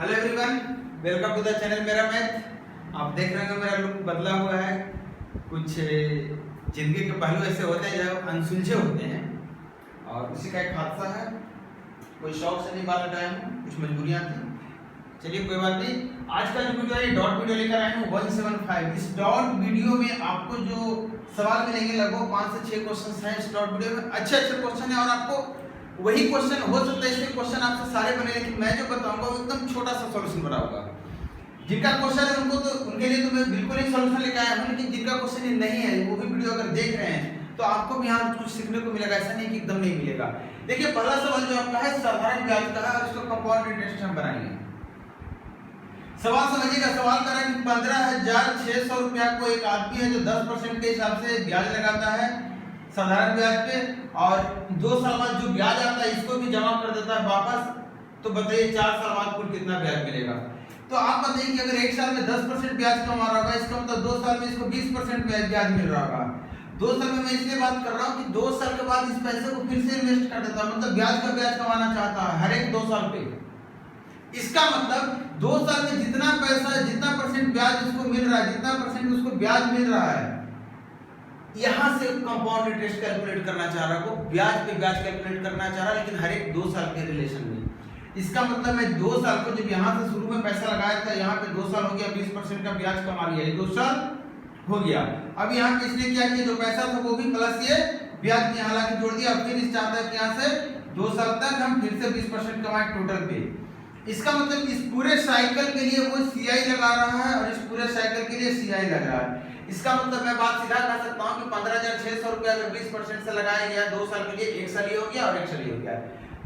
Hello everyone, welcome to the channel मेरा math. आप देख रहे हैं मेरा लुक बदला हुआ है। कुछ जिंदगी के पहलू ऐसे होते हैं जो अनसुलझे होते हैं और उसी का एक हादसा है। कोई शौक से नहीं बाल लगाया हूँ, कुछ मजबूरियाँ थी। चलिए कोई बात नहीं। आज का जो वीडियो है डॉट वीडियो लेकर आए हूँ 175। इस डॉट वीडियो में आपको जो सवाल मिलेंगे लगभग 5 से 6 क्वेश्चन हैं। इस डॉट वीडियो में अच्छे क्वेश्चन है और आपको वही क्वेश्चन हो सकता है इसके क्वेश्चन आपसे सारे बने, लेकिन मैं जो बताऊंगा वो एकदम छोटा सा सॉल्यूशन बना होगा। जिनका क्वेश्चन है उनको तो उनके लिए तो मैं बिल्कुल ही सॉल्यूशन लेके आया हूं, लेकिन जिनका क्वेश्चन ही नहीं है वो भी वीडियो अगर देख रहे हैं तो आपको भी यहाँ कुछ सीखने को मिलेगा। ऐसा नहीं कि एकदम नहीं मिलेगा। देखिए पहला सवाल जो आपका है साधारण ब्याज का है और इसको कंपाउंड इंटरेस्ट हम बनाएंगे। सवाल समझिएगा। सवाल कर रहा है 15,600 रुपया को एक आदमी है जो 10% के हिसाब से ब्याज लगाता है साधारण ब्याज पे, और 2 साल बाद जो ब्याज आता है इसको भी जमा कर देता है वापस। तो बताइए 4 साल बाद कुल कितना ब्याज मिलेगा। तो आप बताइए कि अगर 1 साल में 10% ब्याज कमा रहा होगा, इसका मतलब 2 साल में इसको 20% ब्याज मिल रहा होगा। 2 साल में मैं इसलिए बात कर रहा हूँ कि 2 साल के बाद इस पैसे को फिर से इन्वेस्ट कर देता है, मतलब ब्याज का ब्याज कमाना चाहता है हर एक 2 साल पे। इसका मतलब 2 साल में जितना पैसा जितना परसेंट ब्याज उसको मिल रहा है, जितना परसेंट उसको ब्याज मिल रहा है, यहां से कंपाउंड इंटरेस्ट कैलकुलेट करना चाह रहा है। वो ब्याज पे ब्याज कैलकुलेट करना चाह रहा है, लेकिन हर एक 2 साल के रिलेशन में। इसका मतलब मैं 2 साल को जब यहां से शुरू में पैसा लगाया था, यहाँ पे 2 साल हो गया, 20% का ब्याज कमा लिया, ये 2 साल हो गया। अब यहाँ पे इसने क्या किया, जो पैसा था वो भी प्लस ये ब्याज की हालांकि जोड़ दिया। फिर इस चाहता है कि यहाँ से 2 साल तक हम फिर से 20% कमाए टोटल पे। इसका मतलब इस पूरे साइकिल के लिए वो सीआई लगा रहा है और इस पूरे साइकिल के लिए सीआई लग रहा है। इसका मतलब मैं बात सीधा कर सकता हूं कि 15,600 रुपया अगर 20% से लगाया गया 2 साल के लिए, 1 साल ये हो गया और 1 साल ये हो गया,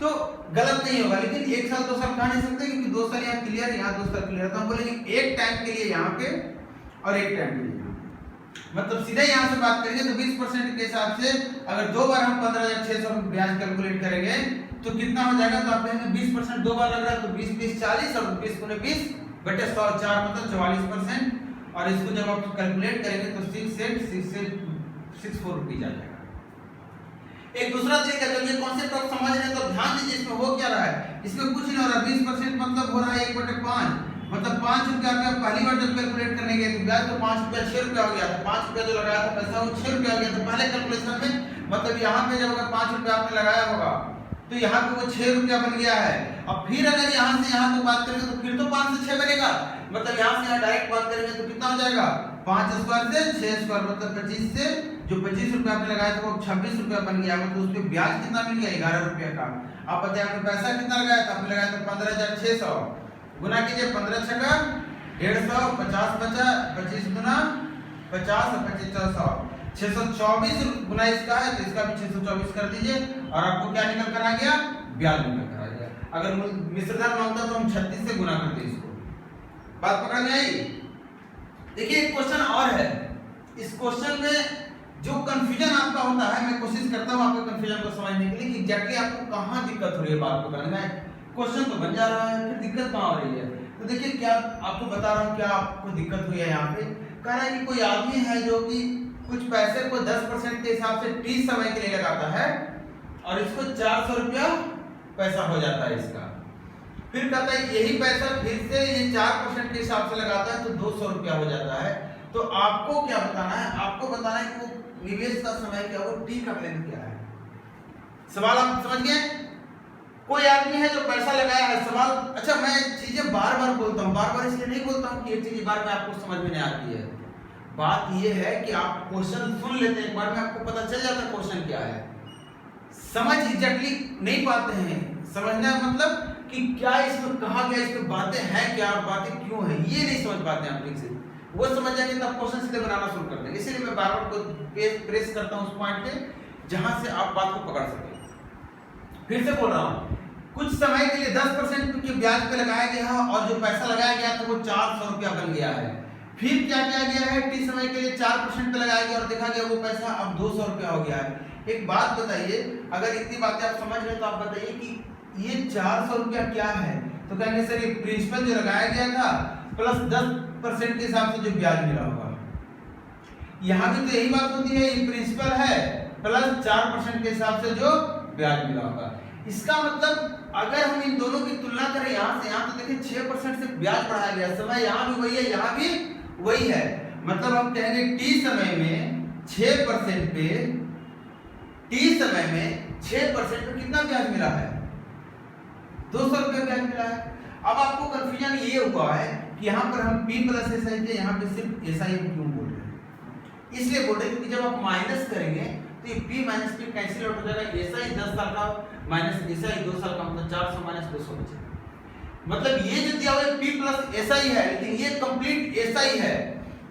तो गलत नहीं होगा। लेकिन 1 साल 2 साल कहा नहीं सकते, क्योंकि 2 साल यहाँ क्लियर, यहाँ 2 साल क्लियर। तो हम बोलेंगे एक टाइम के लिए यहाँ पे और एक टाइम के लिए यहाँ, मतलब सीधा यहाँ से बात करेंगे तो 20% के हिसाब से अगर 2 बार हम 15,600 ब्याज कैलकुलेट करेंगे तो कितना हो जाएगा। तो आप कहेंगे 20% 2 बार लग रहा है तो 20 20 40 और 20 × 20 बटे 100 4 मतलब 44%। और इसको जब आप कैलकुलेट करेंगे तो 664 रुपीज आ जाएगा। एक दूसरा तरीका, जब ये कॉन्सेप्ट आप समझ रहे हैं तो ध्यान दीजिए इसमें हो क्या रहा है। इसमें कुछ नहीं हो रहा। 20% मतलब हो रहा है 1/5, मतलब 5 रुपया पे पहली बार जब कैलकुलेट करने गए तो ब्याज तो 5 रुपया 6 रुपया हो गया था। 5 रुपया जो लगाया था पैसा वो 6 रुपया हो गया था पहले कैलकुलेशन में। मतलब यहाँ पे जब अगर 5 रुपया आपने लगाया होगा तो यहाँ पे वो 6 रुपया बन गया है। अब फिर अगर यहाँ से यहाँ तक बात करेंगे तो फिर तो 5 से 6 बनेगा, मतलब यहाँ से यहाँ डायरेक्ट बात करेंगे तो कितना हो जाएगा 5 स्क्वायर से 6 स्क्वायर, मतलब 25 से जो 25 रुपया आपने लगाया था वो 26 रुपया बन गया। मतलब उस पे ब्याज कितना मिल गया 11 रुपया का। आप बताइए आपने पैसा कितना लगाया था, आपने लगाया था 15,600, गुना कीजिए 15 छका 150, 50 बचा 25 गुना 50 और 25 100, 624 गुना इसका है तो इसका भी 624 कर दीजिए और आपको क्या निकल कर आ गया, ब्याज निकल कर आ गया। अगर मिश्रधन मांगता तो हम 36 से गुना करते इसको। बात पकड़ में आई। देखिए एक क्वेश्चन और है। इस क्वेश्चन में जो कंफ्यूजन आपका होता है, मैं कोशिश करता हूं आपके कंफ्यूजन को समझने के लिए कि एग्जैक्टली आपको कहां दिक्कत हो रही है बात को करने में। क्वेश्चन तो बन जा रहा है, फिर दिक्कत कहां हो रही है। तो देखिए क्या आपको बता रहा हूं क्या आपको दिक्कत हुई है। यहाँ पे कह रहा है कि कोई आदमी है जो कि कुछ पैसे को 10% के हिसाब से 30 समय के लिए लगाता है और इसको 400 रुपया पैसा हो जाता है इसका। फिर कहता है यही पैसा फिर से ये 4% के हिसाब से लगाता है तो 200 रुपया हो जाता है। तो आपको क्या बताना है, आपको बताना है कि वो निवेश का समय क्या, वो टी का वैल्यू क्या है। सवाल आप समझ गए। कोई आदमी है जो पैसा लगाया है। सवाल अच्छा, मैं चीजें बार बार बोलता हूँ, बार बार इसलिए नहीं बोलता हूँ कि एक चीज बार में आपको समझ में नहीं आती है। बात ये है कि आप क्वेश्चन सुन लेते हैं एक बार में, आपको पता चल जाता है क्वेश्चन क्या है। समझ एग्जैक्टली नहीं पाते हैं। समझना मतलब कि क्या इसमें कहा गया, इसमें बातें हैं क्या, बातें क्यों हैं, ये नहीं समझ पाते हैं ठीक से। वो समझ जाएंगे तब क्वेश्चन सीधे बनाना शुरू कर देंगे। इसीलिए मैं बार बार प्रेस करता हूँ उस पॉइंट पे जहां से आप बात को पकड़ सके। फिर से बोल रहा हूँ, कुछ समय के लिए 10% के ब्याज पे लगाया गया है और जो पैसा लगाया गया था वो 400 रुपया बन गया है। फिर क्या किया गया है, टी समय के लिए 4% पे लगाया गया और देखा गया वो पैसा अब 200 रुपया हो गया है। एक बात बताइए, अगर इतनी बातें आप समझ रहे हैं तो आप बताइए कि ये 400 रुपया क्या है। तो कहेंगे सर ये प्रिंसिपल जो लगाया गया था प्लस 10% के हिसाब से जो ब्याज मिला होगा। यहाँ भी तो यही बात होती है, ये प्रिंसिपल है प्लस 4% के हिसाब से जो ब्याज मिला होगा। इसका मतलब अगर हम इन दोनों की तुलना करें यहाँ से यहाँ, तो देखिए 6% से ब्याज बढ़ाया गया, समय यहाँ भी वही है, यहाँ भी वही है। मतलब हम कहेंगे टी समय में 6% पे, टी समय में 6% पे कितना ब्याज मिला है? 200 रुपये ब्याज मिला है। अब आपको कंफ्यूजन ये हुआ है कि यहाँ पर हम P प्लस एस आई थे, यहाँ पे सिर्फ एस आई क्यों बोल रहे हैं? इसलिए बोल रहे हैं क्योंकि जब आप माइनस करेंगे तो ये P minus P cancel out हो जाएगा, एस आई 10 साल का माइनस एस आई 2 साल का, मतलब 400 माइनस 200 बचेगा। मतलब ये जो दिया हुआ है P प्लस एस आई है, लेकिन ये कंप्लीट एस आई है।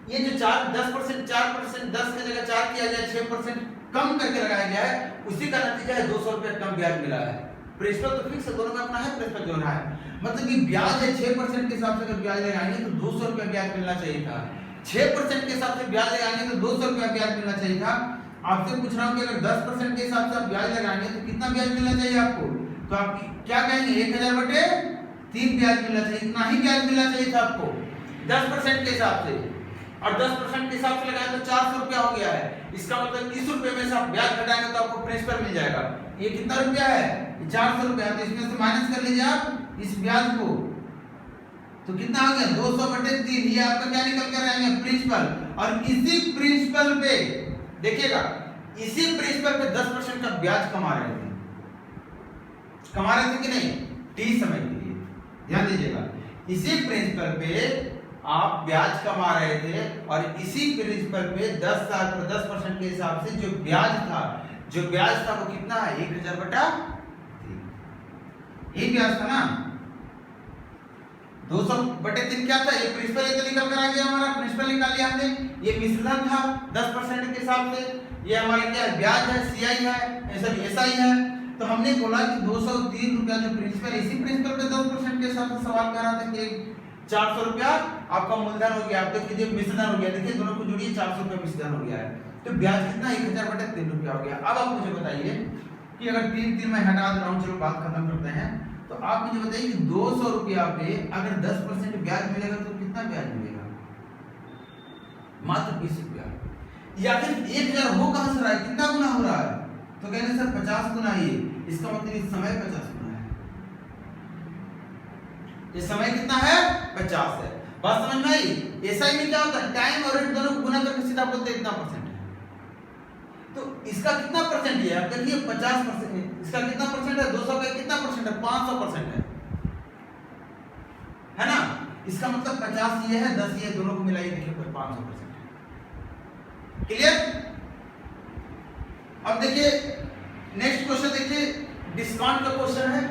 ये जो 10% 4% 10 की जगह 4 किया गया, 6% कम करके लगाया गया है, उसी का नतीजा है 200 रुपये कम ब्याज मिला है। प्रिंसिपल तो फिक्स है, दोनों में अपना है, प्रिंसिपल जो है मतलब कि ब्याज है 6% के हिसाब से अगर ब्याज लगाएंगे तो 200 रुपया ब्याज मिलना चाहिए था। 6% के हिसाब से ब्याज लगाएंगे तो 200 रुपया ब्याज मिलना चाहिए था। आपसे पूछ रहा हूँ कि अगर 10% के हिसाब से आप ब्याज लगाएंगे तो कितना ब्याज मिलना चाहिए आपको? तो आप क्या कहेंगे? 1000 बटे 3 ब्याज मिलना चाहिए। इतना ही ब्याज मिलना चाहिए था आपको 10% के हिसाब से, और 10% के हिसाब से लगाए तो 400 रुपया हो गया है। इसका मतलब 30 रुपये में से आप ब्याज घटाएंगे तो आपको प्रिंसिपल मिल जाएगा। ये कितना रुपया है? 400 रुपया। तो इसमें से माइनस कर लीजिए आप इस ब्याज को, तो कितना हो गया? 200 बटे 3। ये आपका क्या निकल कर आएंगे? प्रिंसिपल। और इसी प्रिंसिपल पे देखिएगा, इसी प्रिंसिपल पे 10% का ब्याज कमा रहे थे कि नहीं? टी समय के लिए ध्यान दीजिएगा, इसी प्रिंसिपल पे आप ब्याज कमा रहे थे, और इसी प्रिंसिपल पे 10 साल पर 10% के हिसाब से जो ब्याज था वो कितना है? 1000 बटा 3। ये ब्याज था ना। 200 बटे 3 क्या था? ये प्रिंसिपल तो निकल कर आ गया, हमारा प्रिंसिपल निकाल लिया हमने। ये मिश्रण था 10% के हिसाब से, ये हमारा क्या है? ब्याज है, सीआई है, सॉरी एसआई है। तो हमने बोला कि 203 रुपया जो प्रिंसिपल, इसी प्रिंसिपल पे 10% के हिसाब से सवाल कर रहा था कि 400 रुपया आपका मूलधन हो गया। आप देख लीजिए मिश्रण हो गया, देखिए दोनों को जोड़िए, 400 रुपया मिश्रण हो गया है। तो ब्याज कितना? 1000 बटे 3 रुपया हो गया। अब आप मुझे बताइए कि अगर 3 मैं हटा दे रहा हूँ, चलो बात खत्म करते हैं। तो आप मुझे बताइए कि 200 रुपया पे अगर 10% ब्याज मिलेगा तो कितना ब्याज मिलेगा? मात्र 20 रुपया। या फिर 1000 हो कहां से रहा है? कितना गुना हो रहा है? तो कहेंगे सर 50 गुना। ये इसका मतलब इस समय 50 गुना है। ये समय कितना है? 50 है। बात समझ में आई? एसआई में क्या होता है? टाइम और रेट दोनों को गुना करके सीधा बोलते हैं इतना परसेंट है। तो इसका कितना परसेंट है? आप देखिए 50%। इसका कितना परसेंट है? 200 का कितना परसेंट है? 500% है ना। इसका मतलब 50 ये है, 10 ये, दोनों को मिलाइए, देखिए 500%। क्लियर? अब देखिए नेक्स्ट क्वेश्चन, देखिए डिस्काउंट का क्वेश्चन है।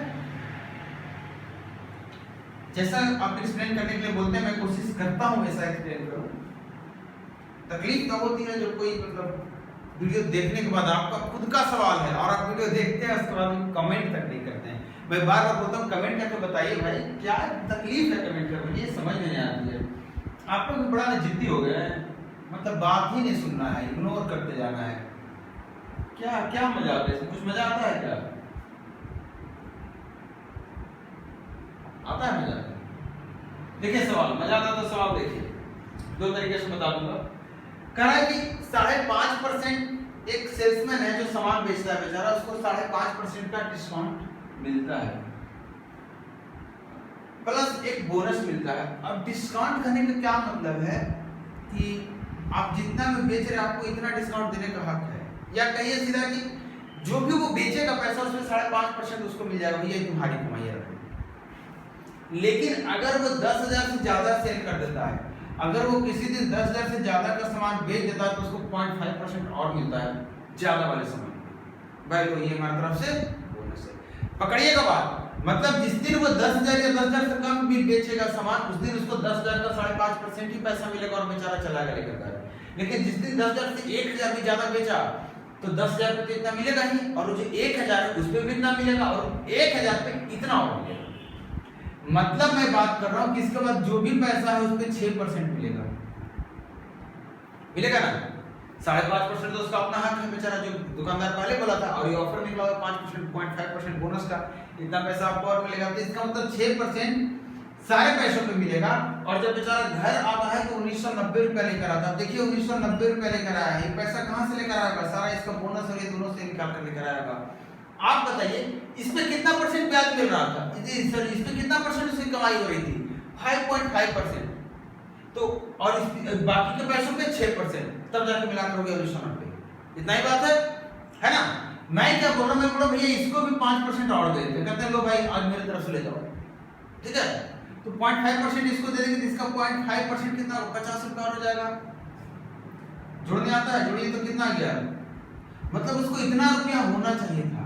जैसा आप एक्सप्लेन करने के लिए बोलते हैं, मैं कोशिश करता हूं वैसा एक्सप्लेन करूं। तकलीफ तब होती है जब कोई मतलब वीडियो देखने के बाद आपका खुद का सवाल है और आप वीडियो देखते हैं उसके बाद कमेंट तक नहीं करते हैं। मैं बार बार बोलता हूँ कमेंट करके बताइए भाई क्या तकलीफ है कमेंट करने, ये समझ में नहीं आती है। आप लोग बड़ा जिद्दी हो गए हैं, मतलब बात ही नहीं सुनना है, इग्नोर करते जाना है। क्या क्या मजा आता है इसमें? कुछ मजा आता है क्या? आता है मजा? देखिए सवाल मजा आता तो सवाल देखिए, 2 तरीके से बता दूंगा। कह रहा है कि 5.5% एक सेल्समैन है जो सामान बेचता है बेचारा, उसको 5.5% का डिस्काउंट मिलता है, प्लस एक बोनस मिलता है। अब डिस्काउंट करने का क्या मतलब है कि आप जितना भी बेच रहे हैं आपको इतना डिस्काउंट देने का हक है, या कहिए सीधा कि जो भी वो बेचेगा पैसा उसमें 5.5% उसको मिल जाएगा, ये तुम्हारी कमाई है। लेकिन अगर वो 10,000 से ज्यादा सेल कर देता है, अगर वो किसी दिन 10,000 से ज्यादा का सामान बेच देता है तो उसको 0.5% और मिलता है ज्यादा वाले सामान। भाई तो ये हमारी तरफ से बोनस है। पकड़िएगा बात, मतलब जिस दिन वो 10,000 या 10,000 से कम भी बेचेगा सामान, उस दिन उसको 10,000 का 5.5% ही पैसा मिलेगा और बेचारा चला लेकर। लेकिन जिस दिन 10,000 से 1,000 भी ज्यादा बेचा तो 10,000 पे इतना मिलेगा ही, और जो 1,000 है उस पर भी इतना मिलेगा, और 1,000 पे इतना और मिलेगा। मतलब मैं बात कर रहा हूं कि इसके बाद जो भी पैसा है उस पर 6% मिलेगा, मिलेगा ना। 5.5% तो उसका अपना हक है बेचारा, जो दुकानदार पहले बोला था, और ये ऑफर निकला हुआ 5%, 0.5% बोनस का, इतना पैसा आपको और मिलेगा। तो इसका मतलब 6% सारे पैसों पे मिलेगा। और जब बेचारा घर आता है तो 1990 रुपया लेकर आता है। देखिए 1990 रुपया लेकर आया है, ये पैसा कहाँ से लेकर आएगा? सारा इसका बोनस और ये दोनों से निकाल कर लेकर आएगा। आप बताइए इस पे कितना परसेंट ब्याज मिल रहा था, सर इस पे कितना परसेंट उसकी कमाई हो रही थी, 5.5%। तो और बाकी के पैसों पे 6%, तब जाके मिलाकर हो गया 1990। इतना ही बात है ना। मैं क्या बोल रहा हूँ, मैं बोल रहा हूँ भैया इसको भी 5% और दे देते, कहते हैं लो भाई आज मेरी तरफ से ले जाओ, ठीक है। तो 0.5% इसको दे देंगे तो इसका 0.5% कितना, 50 रुपया और हो जाएगा। जोड़ने आता है, जोड़िए तो कितना आ गया, मतलब उसको इतना रुपया होना चाहिए था।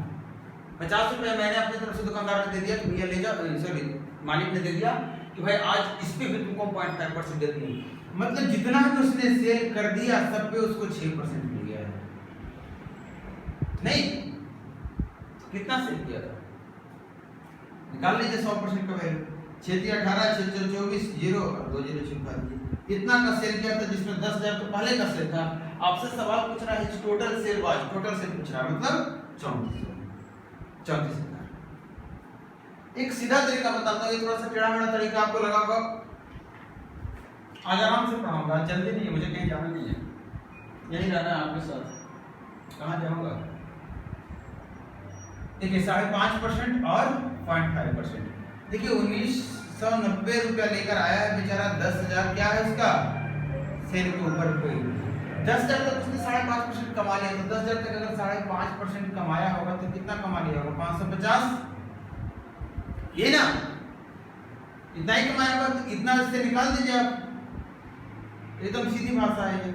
50 रुपया मैंने अपनी तरफ से दुकानदार ने दे दिया कि भैया ले जाओ, सॉरी मालिक ने दे दिया कि भाई आज इस पे भी तुमको 0.5% दे दिए, मतलब जितना भी उसने सेल कर दिया सब पे उसको 6% मिल गया है। नहीं कितना सेल किया था, निकाल लीजिए 100% का वैल्यू, 6 × 18 6 × 24 0 और 2 0 छिपा दीजिए। इतना का सेल किया था जिसमें 10,000 तो पहले का सेल था। आपसे सवाल पूछ रहा है total sale was, total sale पूछ रहा है, मतलब 34,000। एक सीधा तरीका बताता हूँ, ये थोड़ा सा टेढ़ा मेढ़ा तरीका आपको लगा होगा, आज आराम से पढ़ाऊंगा, जल्दी नहीं है, मुझे कहीं जाना नहीं है, यही रहना है आपके साथ। कहाँ जाऊंगा, देखिए 5.5% और 0.5%। देखिए 1990 रुपया लेकर आया है बेचारा, 10,000 क्या है उसका सेल के ऊपर कोई 10,000 तक उसने 5.5% कमा लिया, तो 10,000 तक अगर 5.5% कमाया होगा तो कितना कमा लिया होगा, 550, ये ना इतना ही कमाया होगा, तो इतना इससे निकाल दीजिए आप, एकदम सीधी भाषा है ये।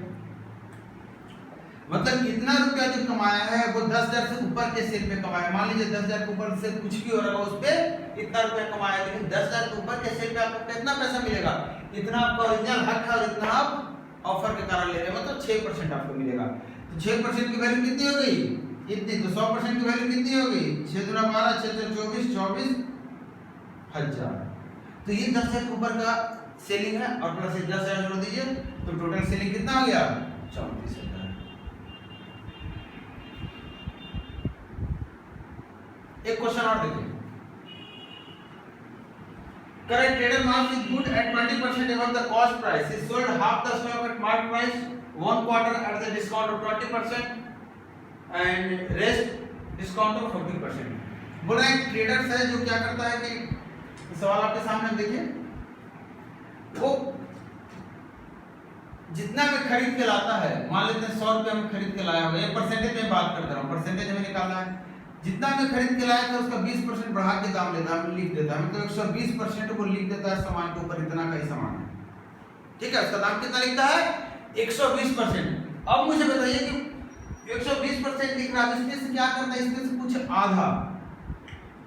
मतलब इतना रुपया जो कमाया है वो 10,000 से ऊपर के सेल पे कमाया, मान लीजिए 10,000 के ऊपर से कुछ भी हो रहा है उस पे इतना रुपया कमाया, लेकिन 10,000 के ऊपर के सेल पे आपको कितना पैसा मिलेगा, इतना आपका ओरिजिनल हक है और इतना आप ऑफर के कारण ले रहे हैं, मतलब 6% आपको मिलेगा। तो 6% की वैल्यू कितनी हो गई, इतनी, तो 100% की वैल्यू कितनी हो गई, 6 × 12 6 × 24 24,000। तो ये 10,000 के ऊपर का सेलिंग है और प्लस 10,000 जोड़ दीजिए तो टोटल सेलिंग कितना हो गया, 34,000। एक क्वेश्चन और देखिए, current trader marks is good at 20% above the cost price. He sold half the stock at market price, 1 quarter at the discount of 20% and rest discount of 40%. बोल रहे हैं ट्रेडर्स है जो क्या करता है कि सवाल आपके सामने देखिए, वो जितना में खरीद के लाता है, मान लेते हैं 100 रुपया में खरीद के लाया होगा, ये परसेंटेज में बात कर रहा हूँ, परसेंटेज में निकालना है, जितना में खरीद के लाया था उसका 20% बढ़ा के दाम लेता है, लिख देता है, मतलब 120% वो लिख देता है सामान के ऊपर, इतना का ही सामान है, ठीक है, उसका दाम कितना लिखता है 120%। अब मुझे बताइए कि 120% लिख रहा है, इसमें से क्या करना है, इसमें से कुछ आधा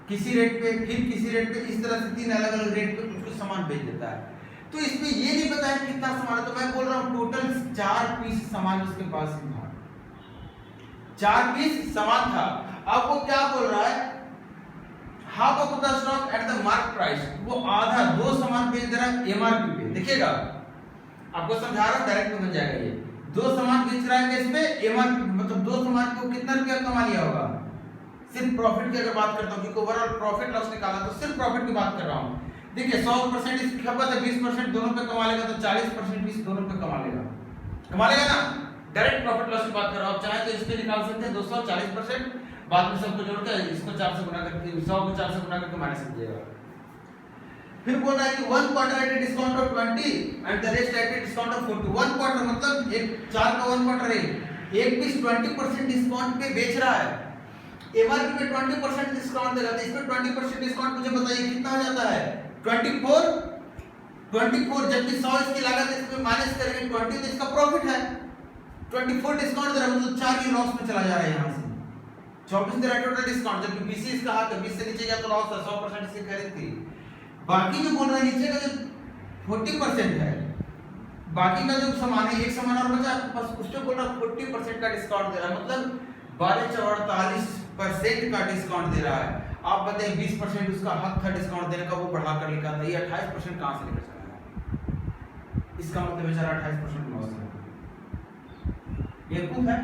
किसी रेट पे, फिर किसी रेट पे, इस तरह से 3 अलग अलग रेट पे कुछ सामान बेच देता है। तो इसमें ये नहीं पता है कितना सामान है, तो मैं बोल रहा हूँ टोटल 4 पीस सामान उसके पास था, 4 पीस सामान था। अब वो क्या बोल रहा है, half of the stock at the mark price, वो आधा 2 सामान बेच दे रहा है एमआरपी पे। देखिएगा आपको समझा रहा हूं, डायरेक्ट में बन जाएगा ये, 2 सामान बेच रहा है किस पे, एमआरपी, मतलब 2 सामान को कितना रुपया कमा लिया होगा, सिर्फ प्रॉफिट की अगर बात करता हूं, क्योंकि ओवरऑल प्रॉफिट लॉस निकाला तो सिर्फ प्रॉफिट की बात कर रहा हूं। देखिए 100% इसकी खपत है, 20% दोनों पे कमा लेगा, तो 40% इस दोनों पे कमा लेगा ना, डायरेक्ट प्रॉफिट लॉस की बात कर रहा हूं। चाहे तो इस पे निकाल सकते हैं 240%, बाद में सबको जोड़ के इसको 4 से गुना करके 100 को 4 से गुना करके माइनस कर दीजिएगा। फिर बोल रहा है कि 1 quarter at discount of 20 and the rest at discount of 40। 1 quarter मतलब एक 4 का 1 क्वार्टर है, एक पीस 20% डिस्काउंट पे बेच रहा है, एमआरपी पे 20% डिस्काउंट देगा, तो इस पे 20% डिस्काउंट मुझे बताइए कितना हो जाता है, 24, जबकि 100 इसकी लागत है, इसमें माइनस करेंगे 20 तो इसका प्रॉफिट है, 24 डिस्काउंट दे रहा है, मतलब 4 ही लॉस में चला जा रहा है यहाँ से, 24 दे रहा है टोटल डिस्काउंट, जबकि 20 इसका हाथ है, 20 से नीचे गया तो लॉस है, 100% इसकी खरीद थी। बाकी जो बोल रहा है नीचे का जो 40% है, बाकी का जो सामान है, एक सामान और बचा आपके पास, उस पे बोल रहा है 40% का डिस्काउंट दे रहा है, मतलब 12/48% का डिस्काउंट दे रहा है। आप बताइए 20% उसका हक था डिस्काउंट देने का, वो बढ़ा कर लिखा था, ये 28% कहां से लेकर चला है, इसका मतलब बेचारा 28% लॉस है, बेवकूफ है।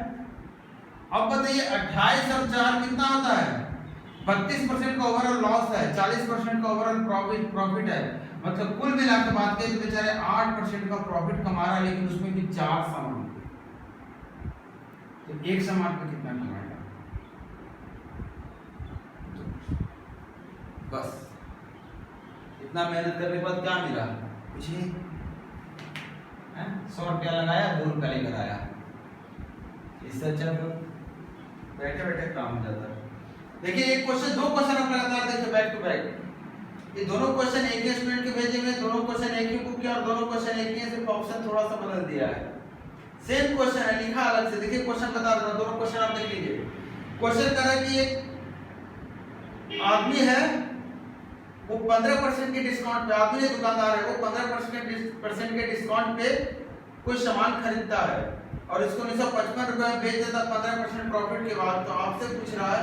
अब बताइए 28 और 4 कितना होता है, 32% का ओवरऑल लॉस है, 40% का ओवरऑल प्रॉफिट है, मतलब कुल मिला के बात करें तो बेचारे 8% का प्रॉफिट कमा रहा है, लेकिन उसमें भी 4 सामान, तो एक सामान पे कितना कमाएगा, बस इतना मेहनत करने के बाद क्या मिला? कुछ नहीं। 100 रुपया लगाया, 2 रुपया लेकर आया। इससे अच्छा तो बैठे बैठे काम हो जाता है। देखिए एक क्वेश्चन, 2 क्वेश्चन आप लगातार देखिए बैक टू बैक। ये दोनों क्वेश्चन एक ही स्टूडेंट के भेजे हुए, दोनों क्वेश्चन एक ही बुक के और दोनों क्वेश्चन एक ही है, सिर्फ ऑप्शन थोड़ा सा बदल दिया है। सेम क्वेश्चन है, लिखा अलग से। देखिए क्वेश्चन बता दो, दोनों क्वेश्चन आप देख लीजिए। क्वेश्चन करा कि एक आदमी है, वो 15% के डिस्काउंट पे, आदमी है दुकानदार है, वो 15% के डिस्काउंट पे कोई सामान खरीदता है और इसको 955 रुपए में बेच देता 15% प्रॉफिट के बाद। तो आपसे पूछ रहा है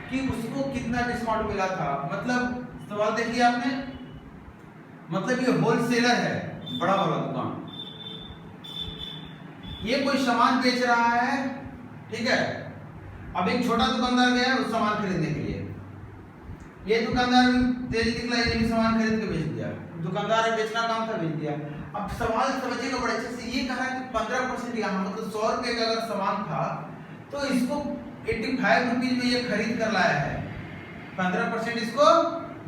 कि उसको कितना डिस्काउंट मिला था। मतलब सवाल देखिए आपने, मतलब ये होलसेलर है, बड़ा वाला दुकान, ये कोई सामान बेच रहा है, ठीक है। अब एक छोटा दुकानदार गया उस सामान खरीदने के लिए, ये दुकानदार तेज निकला, ये भी सामान खरीद के बेच दिया। दुकानदार बेचना काम था, बेच दिया। अब सवाल समझिएगा बड़े अच्छे से, ये कहा कि 15% यहाँ, मतलब 100 रुपए का अगर सामान था तो इसको 85 रुपीज में ये खरीद कर लाया है। 15% इसको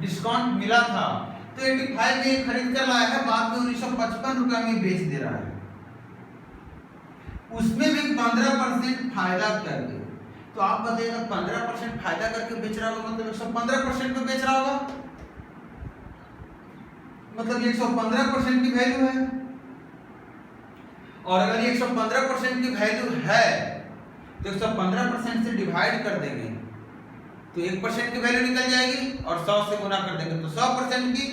डिस्काउंट मिला था तो 85 में ये खरीद कर लाया है, बाद में 1955 रुपए में बेच दे रहा है, उसमें भी 15% फायदा करके। तो आप बताइएगा 15% फायदा करके बेच रहा होगा, मतलब 115% में बेच रहा होगा, मतलब 115% की वैल्यू है। और अगर 115% की वैल्यू है तो 115% से डिवाइड कर देंगे तो 1% की वैल्यू निकल जाएगी और 100 से गुना कर देंगे तो 100% की,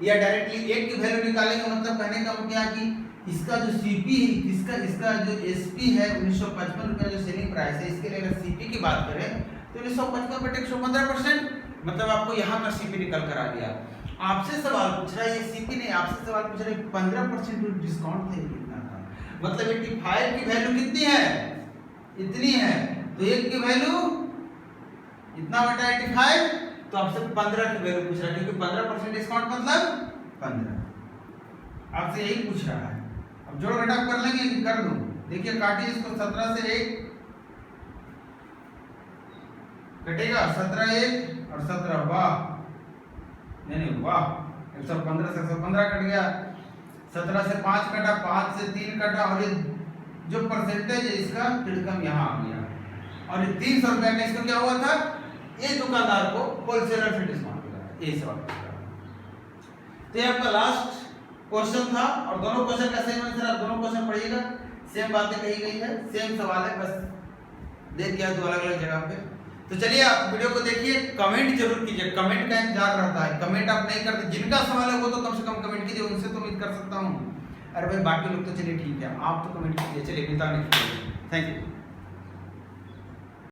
या डायरेक्टली 1 की वैल्यू निकालेंगे। मतलब कहने का क्या कि इसका जो सीपी, इसका जो एसपी है 1955 रुपया जो सेलिंग प्राइस है, इसके लिए अगर सीपी की बात करें तो 1955 बटे 115%, मतलब आपको यहाँ का सीपी निकल कर आ गया। आपसे सवाल पूछ रहा है, ये सीपी नहीं, आपसे सवाल पूछ रहा है 15% डिस्काउंट था, कितना था, मतलब 85 की वैल्यू कितनी है, इतनी है, तो 1 की वैल्यू इतना बटा 85, तो आपसे 15 की वैल्यू पूछ रहा है, क्योंकि 15% डिस्काउंट मतलब 15, आपसे यही पूछ रहा है। अब जोड़ घटा कर लेंगे कि कर दूं? देखिए काटिए इसको, 17 से 1 कटेगा, 17 1 और 17, वाह नहीं वाह, 115 से 115 कट गया, 17 से 5 कटा, 5 से 3 कटा, और ये जो परसेंटेज है इसका तिरकम यहाँ आ गया, और ये 300 रुपए का इसको क्या हुआ था, ये दुकानदार को होलसेलर से डिस्काउंट मिला। ये सवाल तो ये आपका लास्ट क्वेश्चन था, और दोनों क्वेश्चन का सेम आंसर, आप दोनों क्वेश्चन पढ़िएगा, सेम बातें कही गई है, सेम सवाल है, बस दे दिया 2 अलग अलग जगह पे। तो चलिए आप वीडियो को देखिए, कमेंट जरूर कीजिए, कमेंट का इंतजार रहता है, कमेंट आप नहीं करते, जिनका सवाल है वो तो कम से कम कमेंट कीजिए, उनसे तो उम्मीद कर सकता हूँ। अरे भाई बाकी लोग तो चलिए ठीक है, आप तो कमेंट कीजिए। चलिए मिलता है नेक्स्ट वीडियो, थैंक यू।